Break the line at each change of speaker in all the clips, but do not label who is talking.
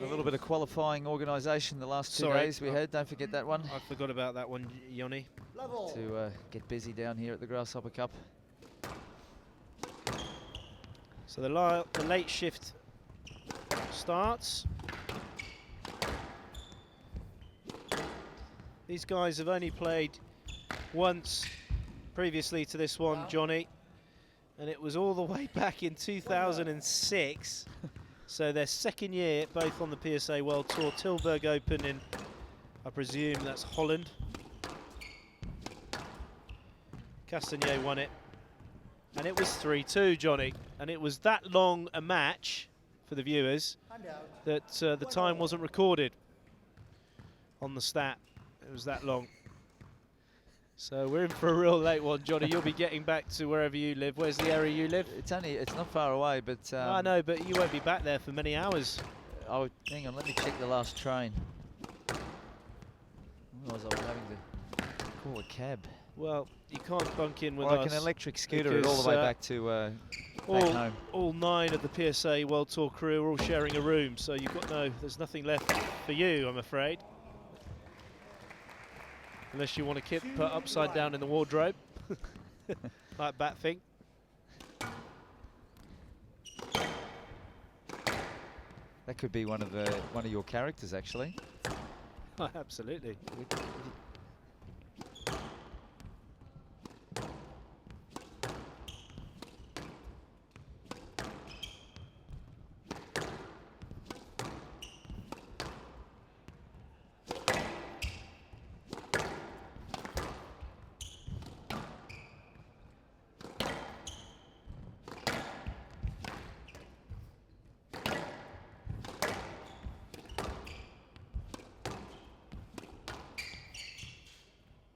a little bit of qualifying organisation the last 2 days we had. Don't forget that one.
I forgot about that one, Yoni.
To get busy down here at the Grasshopper Cup.
So the late shift starts. These guys have only played once previously to this one, Johnny, and it was all the way back in 2006. So their second year, both on the PSA World Tour. Tilburg Open in, I presume that's Holland. Castagnet won it, and it was 3-2, Johnny. And it was that long a match for the viewers that the time wasn't recorded on the stat. It was that long. So we're in for a real late one, Johnny. You'll be getting back to wherever you live. Where's the area you live?
It's not far away, but...
I know, but you won't be back there for many hours.
Oh, hang on, let me check the last train. Otherwise I was having to call a cab.
Well, you can't bunk in with
or
us.
like an electric scooter it all the way back to back home.
All 9 of the PSA World Tour crew are all sharing a room, so you've got there's nothing left for you, I'm afraid. Unless you want to put upside down in the wardrobe, like Batfink.
That could be one of your characters, actually.
Oh, absolutely.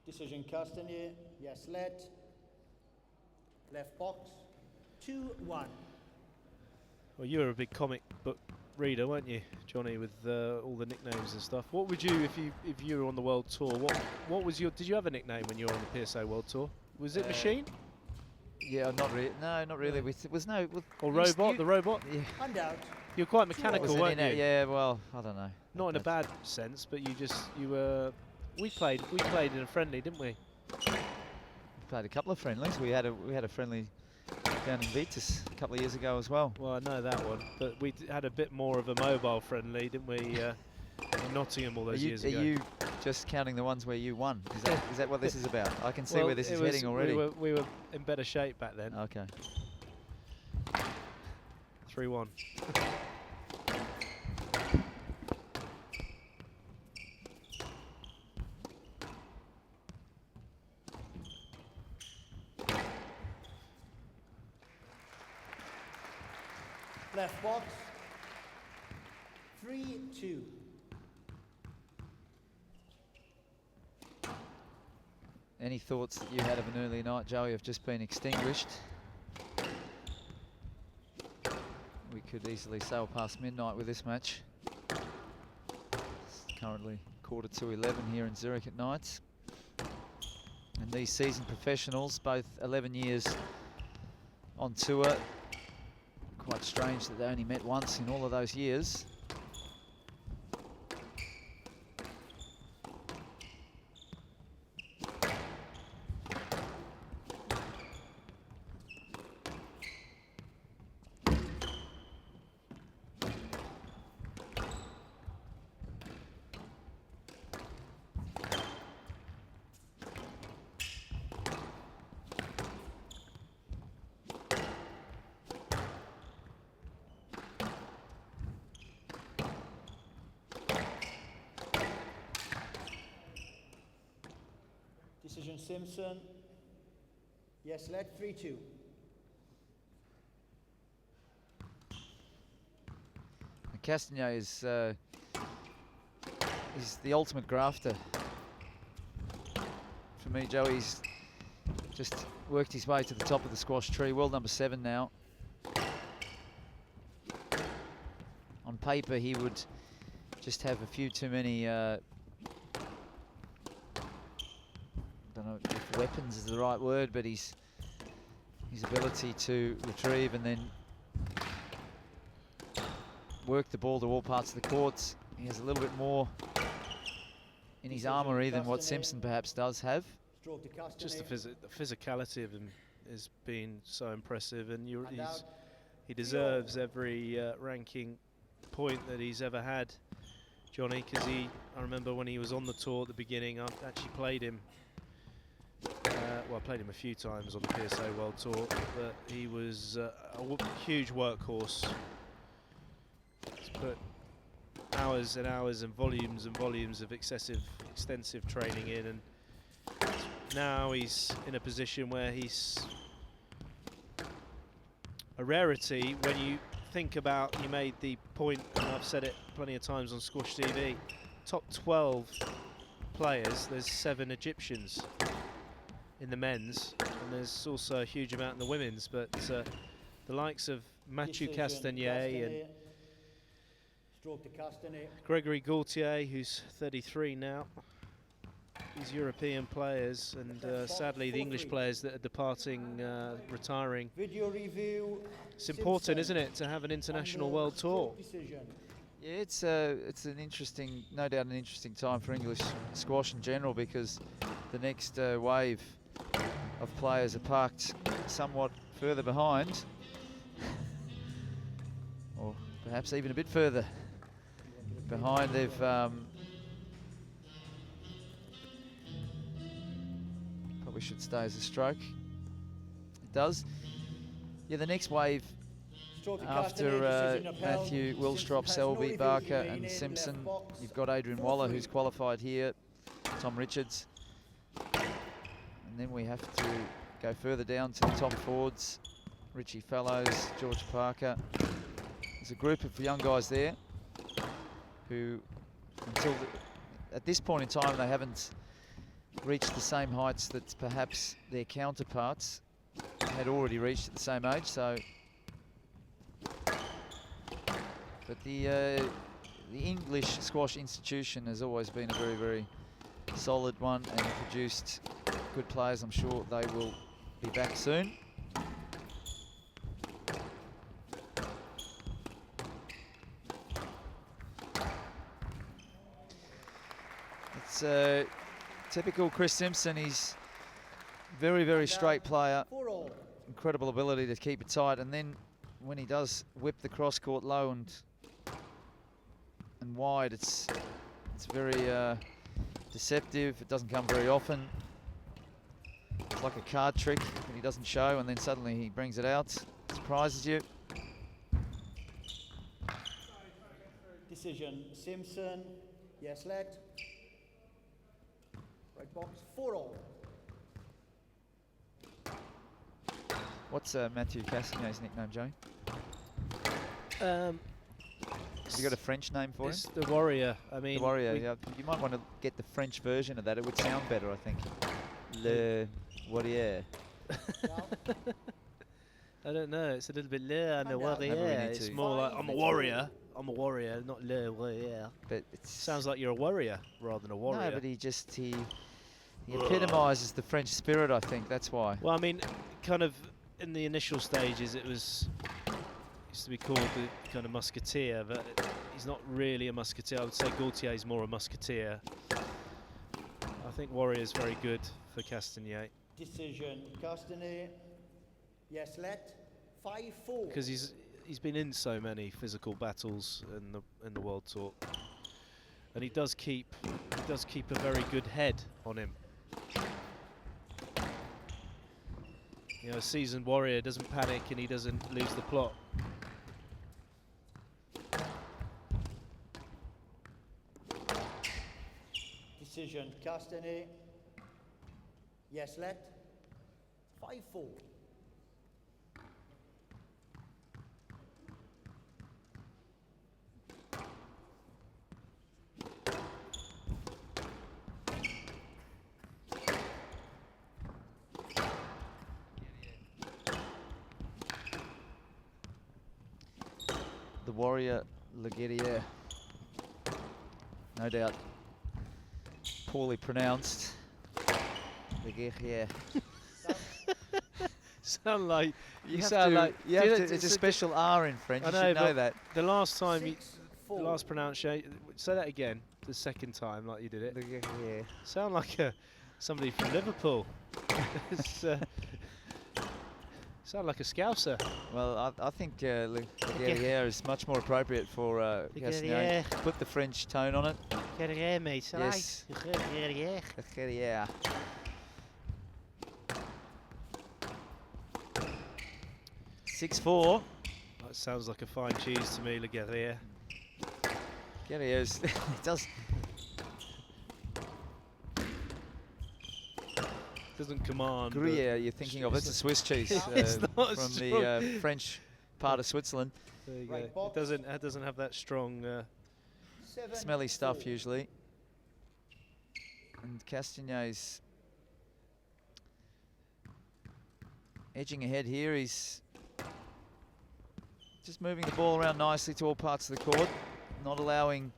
Decision Castagnet, yes, let. Left box, 2-1.
Well, you were a big comic book reader, weren't you, Johnny, with all the nicknames and stuff? What would you, if you were on the World Tour, what was your, did you have a nickname when you were on the PSA World Tour? Was it Machine?
Yeah, not really. No, not really. It was no...
Or Robot, the Robot?
Yeah. And out.
You were quite mechanical, weren't you?
Yeah, well, I don't know.
Not in a bad sense, but you were... We played in a friendly, didn't we?
We played a couple of friendlies. We had a friendly down in Vitus a couple of years ago as well.
Well, I know that one, but we had a bit more of a mobile friendly, didn't we, in Nottingham all those years ago?
Are you just counting the ones where you won? Is that what this is about? I can see where this is heading already.
We were in better shape back then.
Okay.
3-1.
Left box, 3-2.
Any thoughts that you had of an early night, Joey, have just been extinguished? We could easily sail past midnight with this match. It's currently 11:15 here in Zurich at night. And these seasoned professionals, both 11 years on tour. Quite strange that they only met once in all of those years.
Decision Simpson, yes, let. 3-2.
Castagnet is the ultimate grafter. For me, Joey's just worked his way to the top of the squash tree. World number 7 now. On paper, he would just have a few too many. I don't know if weapons is the right word, but his ability to retrieve and then work the ball to all parts of the courts. He has a little bit more in his armoury than what Simpson perhaps does have.
Stroke to Castagnet.
Just the physicality of him has been so impressive, and he deserves every ranking point that he's ever had, Johnny, because I remember when he was on the tour at the beginning, I actually played him. Well, I played him a few times on the PSA World Tour, but he was a huge workhorse. He's put hours and hours and volumes of extensive training in, and now he's in a position where he's a rarity. When you think about, you made the point, and I've said it plenty of times on Squash TV, top 12 players, there's 7 Egyptians in the men's, and there's also a huge amount in the women's, but the likes of Mathieu Castagnet and
Stroke to Castagnet.
Gregory Gaultier, who's 33 now, these European players, and sadly the English players that are departing, retiring.
Video review.
It's important, isn't it, to have an international world tour?
Yeah, it's an interesting, no doubt an interesting time for English squash in general, because the next wave of players are parked somewhat further behind, or perhaps even a bit further behind. They've probably should stay as a stroke. It does. Yeah, the next wave after Matthew, Wilstrop, Selby, Barker and Simpson, you've got Adrian Waller, who's qualified here, Tom Richards, and then we have to go further down to the top forwards, Richie Fellows, George Parker. There's a group of young guys there who, at this point in time, they haven't reached the same heights that perhaps their counterparts had already reached at the same age. So, but the English squash institution has always been a very, very solid one and produced good players. I'm sure they will be back soon. It's typical Chris Simpson. He's very, very straight player. Incredible ability to keep it tight, and then when he does whip the cross court low and wide, it's very deceptive. It doesn't come very often. It's like a card trick that he doesn't show, and then suddenly he brings it out, surprises you.
Decision, Simpson. Yes, let. Right box, 4-all.
What's Mathieu Castagnet's nickname, Joey? Have you got a French name for him?
It's the Warrior. I mean,
the Warrior. Yeah, you might want to get the French version of that. It would sound better, I think. Le Warrior.
I don't know. It's a little bit le. I'm a warrior.
Really
it's more like I'm a warrior. I'm a warrior, not le warrior.
But it
sounds like you're a warrior rather than a warrior.
No, but he epitomises the French spirit, I think. That's why.
Well, I mean, kind of in the initial stages, it used to be called the kind of musketeer, but he's not really a musketeer. I would say Gaultier is more a musketeer. I think Warrior is very good for Castagnet.
Decision, Castagnet. Yes, let. 5-4.
Because he's been in so many physical battles in the World Tour, and he does keep a very good head on him. You know, a seasoned warrior doesn't panic and he doesn't lose the plot.
Decision, Castagnet. Yes, let. 5-4.
The Warrior, Le Guerrier. No doubt poorly pronounced. Le Guerrier.
Sound like
it's a special R in French. You should know that.
The last time, the
6-4.
last pronunciation. Say that again. The second time, like you did it.
Yeah.
Sound like somebody from Liverpool. It's, sound like a Scouser.
Well, I think Le Guerriere is much more appropriate for Castagnet. Put the French tone on it.
Guerriere, mate.
Yes.
Guerriere.
Le Guerriere. 6-4.
That sounds like a fine cheese to me, Le Guerriere.
Guerriere's it does.
Doesn't command.
Gruyere, you're thinking of. It's a Swiss cheese
It's not
from
strong.
the French part of Switzerland.
There you
Right
go.
box.
It doesn't have that strong.
7-4.
Smelly stuff usually. And Castagnet's edging ahead here. He's just moving the ball around nicely to all parts of the court. Not allowing,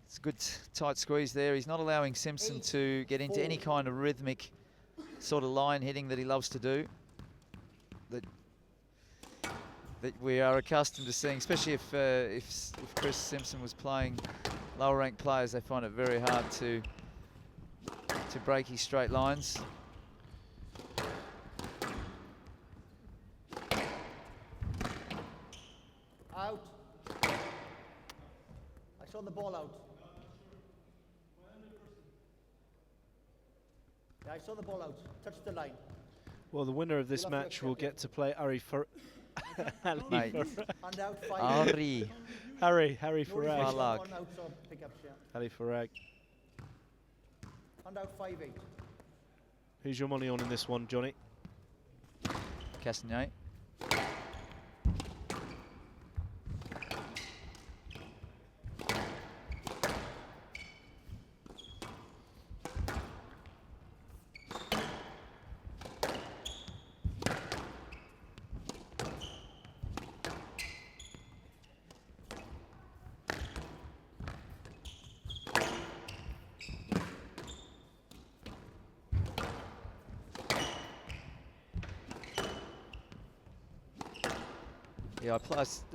it's a good tight squeeze there. He's not allowing Simpson to get into any kind of rhythmic sort of line hitting that he loves to do. That we are accustomed to seeing, especially if Chris Simpson was playing lower ranked players, they find it very hard to break his straight lines.
Out. I saw the ball out. Yeah, I saw the ball out. Touched the line.
Well, the winner of this
You'll have to
match will
accept
get
it.
to play Harry
Mate.
Hand out 5.
Henri.
Harry
No
Farag.
reason
Farag.
on out, so pickups, yeah.
Harry Farag.
Hand out 5-8.
Who's your money on in this one, Johnny?
Castagnet. Yeah,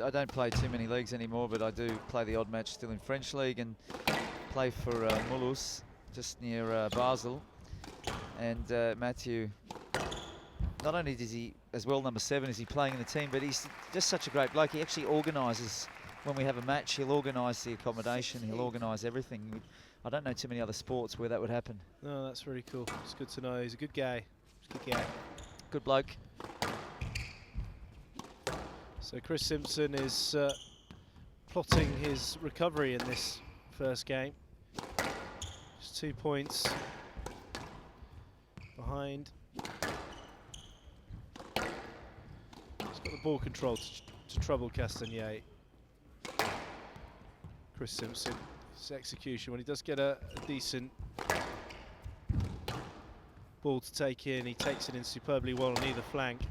I don't play too many leagues anymore, but I do play the odd match still in French league and play for Mulhouse, just near Basel. And Matthew, not only does he, as well number 7, is he playing in the team, but he's just such a great bloke. He actually organises, when we have a match, he'll organise the accommodation, he'll organise everything. I don't know too many other sports where that would happen.
No, that's really cool. It's good to know. He's a good guy. He's a good guy.
Good bloke.
So Chris Simpson is plotting his recovery in this first game. Just 2 points behind. He's got the ball control to trouble Castagnet. Chris Simpson, his execution, when he does get a decent ball to take in, he takes it in superbly well on either flank.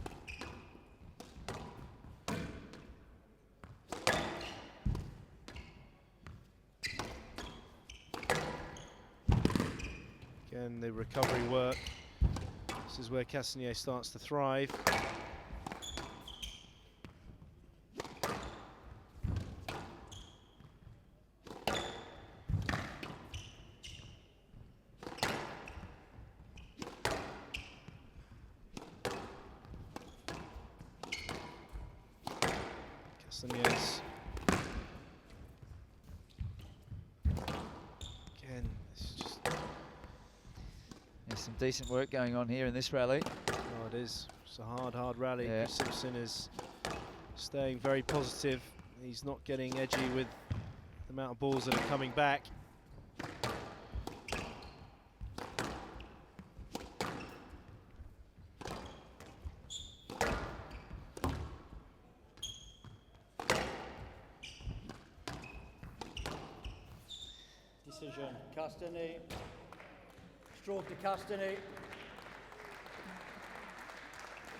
Again, the recovery work. This is where Castagnet starts to thrive. Castagnet's again, it's just
There's some decent work going on here in this rally.
oh, it is. It's a hard rally.
Yeah.
Chris Simpson is staying very positive. He's not getting edgy with the amount of balls that are coming back.
Decision. Castagnet. Stroke to Castagnet.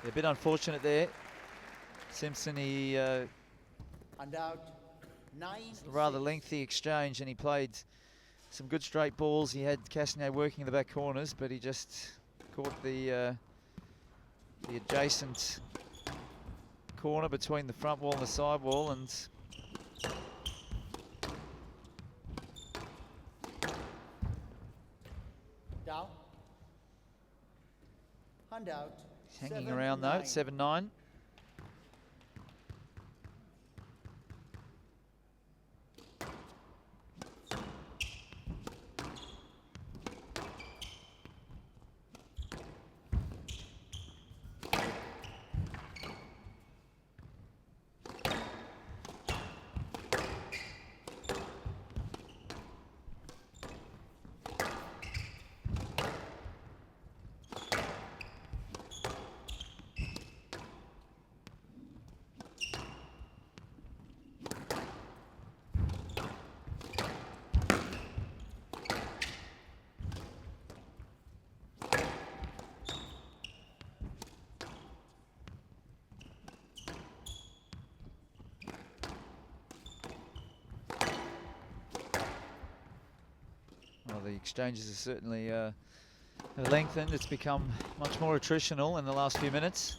A bit unfortunate there. Simpson, he
And out. 9.
rather lengthy exchange, and he played some good straight balls. He had Castagnet working in the back corners, but he just caught the adjacent corner between the front wall and the side wall, and
Down. Hand out.
He's hanging around though, 7-9. Well, the exchanges are certainly have lengthened. It's become much more attritional in the last few minutes.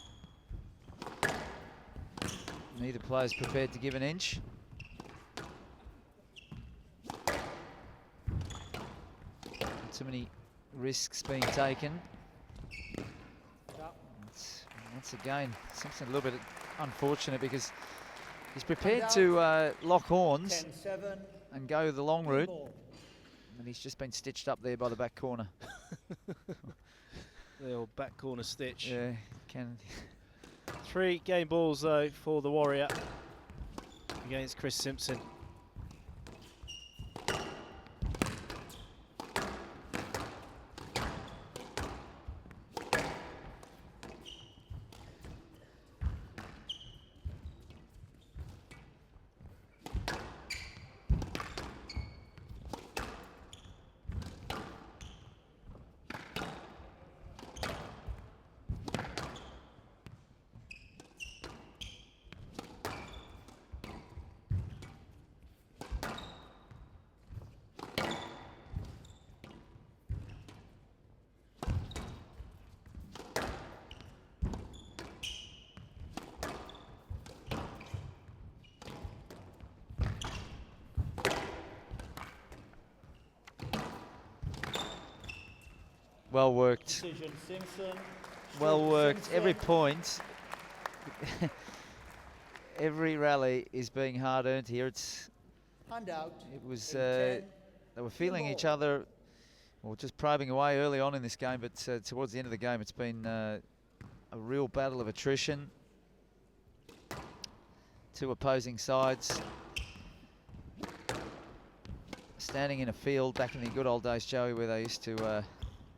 Neither player's prepared to give an inch. Too many risks being taken. Once again, Simpson a little bit unfortunate because he's prepared to lock horns and go the long route. And he's just been stitched up there by the back corner.
The old back corner stitch.
Yeah, can.
3 game balls though for the Warrior against Chris Simpson.
Well worked.
Decision, Simpson.
Well worked.
Simpson.
Every point, every rally is being hard earned here. It's.
Hand out.
It was.
In
They
10.
were feeling each other, or just probing away early on in this game. But towards the end of the game, it's been a real battle of attrition. 2 opposing sides standing in a field back in the good old days, Joey, where they used to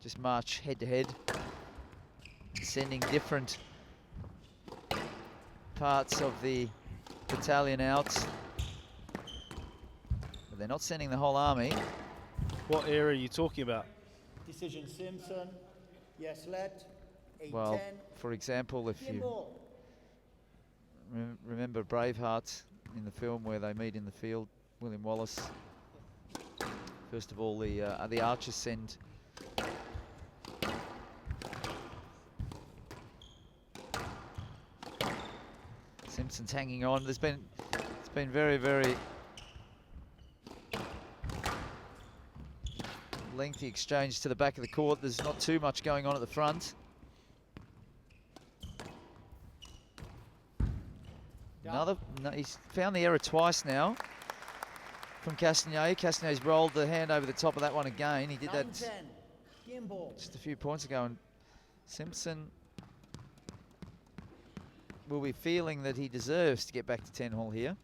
just march head to head, sending different parts of the battalion out. But they're not sending the whole army.
What era are you talking about?
Decision, Simpson. Yes, let. 8-10.
Well, for example, if
Game
you
ball.
remember Braveheart in the film where they meet in the field, William Wallace. First of all, the archers send Simpson's hanging on. It's been very, very lengthy exchange to the back of the court. There's not too much going on at the front. He's found the error twice now from Castagnet. Castagnet's rolled the hand over the top of that one again. He did that
9-10. Game ball.
just a few points ago, and Simpson will be feeling that he deserves to get back to 10 all here.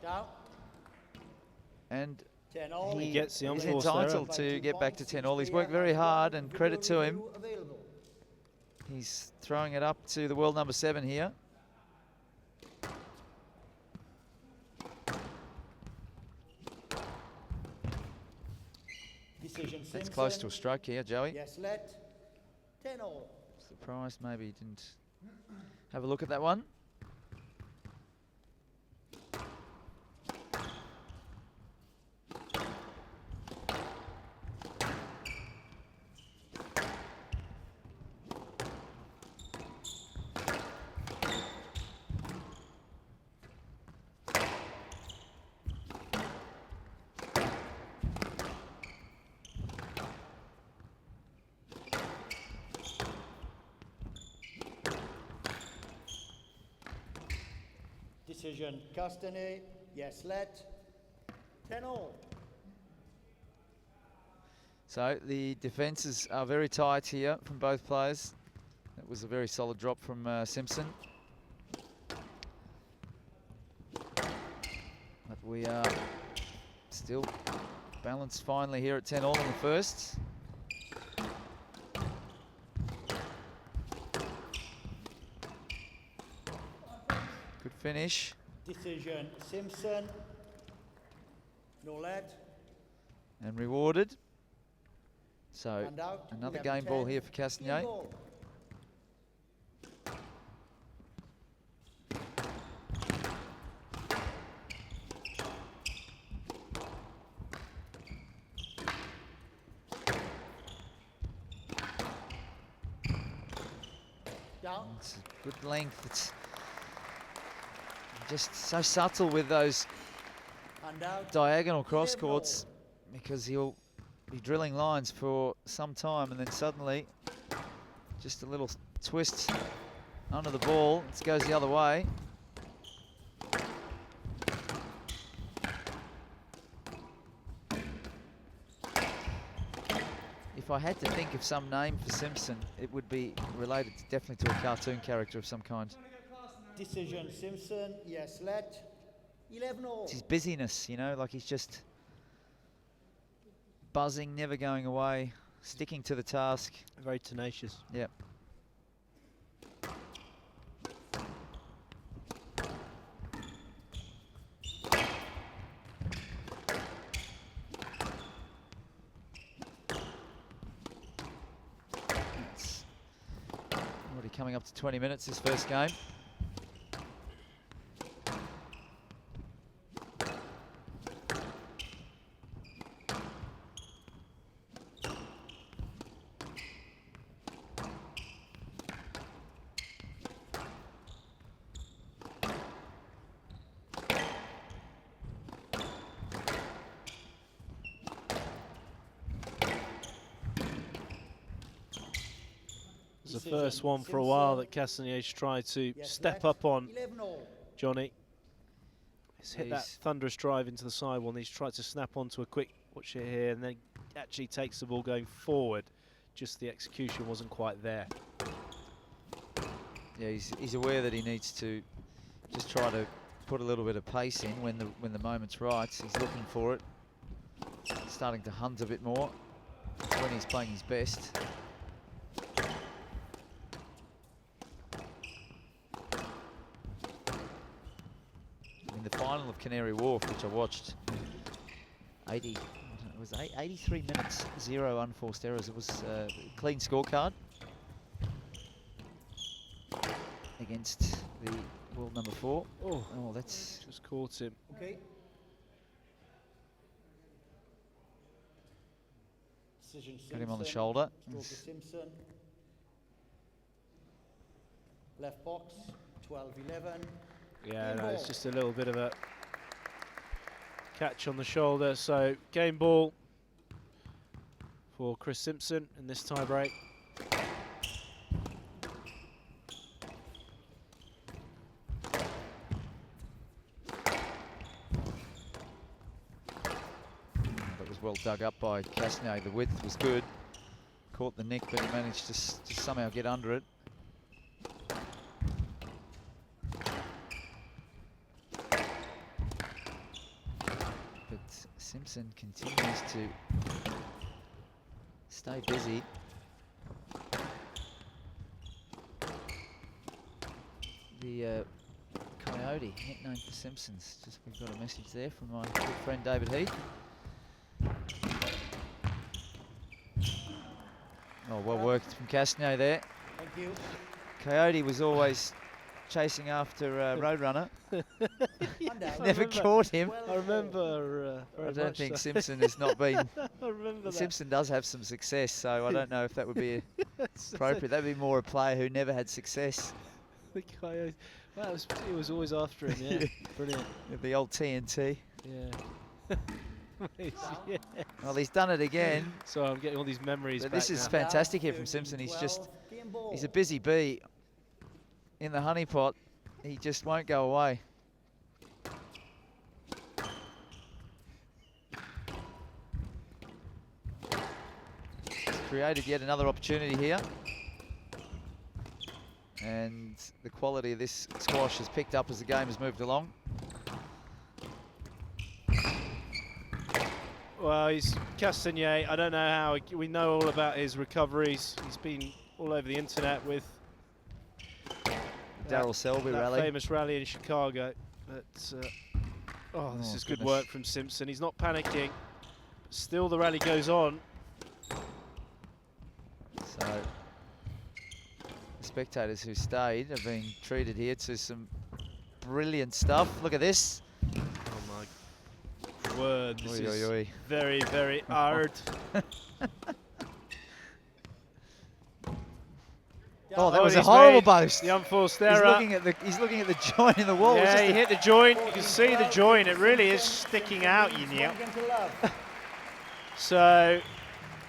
Down.
And
10 all.
he
gets the
is
unforced error.
entitled to get back to 10 all. He's worked very hard, and credit to him.
Available.
He's throwing it up to the world number 7 here.
Decision,
That's
Simpson.
close to a stroke here, Joey.
Yes, let. 10 all.
Surprised maybe he didn't have a look at that one.
Decision Castagnet. Yes, let. 10-all.
So the defences are very tight here from both players. That was a very solid drop from Simpson. But we are still balanced finally here at 10-all in the first. Good finish.
Decision Simpson. No let.
And rewarded. So
And out.
another
11,
game ball
10.
here for
Game
Castagnet.
ball. Down.
It's a good length. It's just so subtle with those
And out.
diagonal cross
11-all.
courts, because he'll be drilling lines for some time and then suddenly just a little twist under the ball. It goes the other way. If I had to think of some name for Simpson, it would be related definitely to a cartoon character of some kind.
Decision Simpson. Yes, let. 11-all.
It's his busyness, you know, like he's just buzzing, never going away, sticking to the task.
Very tenacious.
Yep. It's already coming up to 20 minutes this first game.
It's the first one for a while that Castagnet's tried to step up on
11-all.
Johnny. He's hit that
He's-
thunderous drive into the sidewall, and he's tried to snap onto a quick watch it here, and then actually takes the ball going forward. Just the execution wasn't quite there.
Yeah, he's aware that he needs to just try to put a little bit of pace in when the moment's right. He's looking for it, starting to hunt a bit more when he's playing his best. In the final of Canary Wharf, which I watched, 83 minutes, 0 unforced errors. It was a clean scorecard against the world number 4.
Oh,
That's
just caught him.
Okay. Decision
got him on the
Simpson.
shoulder.
Stroke of Simpson. Left box. 12-11.
Yeah,
Game
no, it's
ball.
just a little bit of a catch on the shoulder. So game ball for Chris Simpson in this tie break.
That was well dug up by Castagnet. The width was good. Caught the nick, but he managed to somehow get under it. But Simpson continues to stay busy. The Coyote, nickname for Simpsons. Just we've got a message there from my good friend David Heath. Oh, well worked from Castagnet there.
Thank you.
Coyote was always chasing after Roadrunner.
And out.
Never caught him.
I remember
I
very
don't
much
think
so.
Simpson has not been.
I remember that.
Simpson does have some success, so I don't know if that would be
Yes,
appropriate. That would be more a player who never had success.
The Coyote. Well, he was always after him, yeah. Brilliant.
The old TNT.
Yeah. Yeah.
Well, he's done it again.
So I'm getting all these memories
But
back
this is
now.
fantastic here from Simpson. He's
13-12. Game ball.
a busy bee in the honeypot. He just won't go away. created yet another opportunity here. And the quality of this squash has picked up as the game has moved along.
Well, he's Castagnet. I don't know how we know all about his recoveries. He's been all over the internet with
Darryl Selby
that
rally.
famous rally in Chicago. But oh, this is good
goodness.
work from Simpson. He's not panicking. Still, the rally goes on.
So the spectators who stayed have been treated here to some brilliant stuff. Look at this.
Oh my word! This
Oi,
is
oi, oi.
very, very hard.
Oh, that was a
he's
horrible
made
boast.
The unforced
He's
error.
he's looking at the joint in the wall. It's
Yeah,
just
he
a-
hit the joint. You can see the joint. It really is sticking out, you know. So,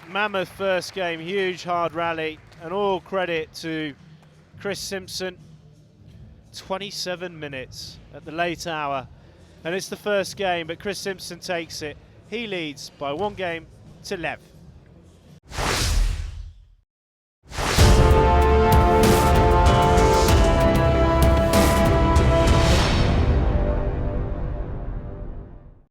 mammoth first game, huge hard rally, and all credit to Chris Simpson. 27 minutes at the late hour, and it's the first game, but Chris Simpson takes it. He leads by 1 game to 11.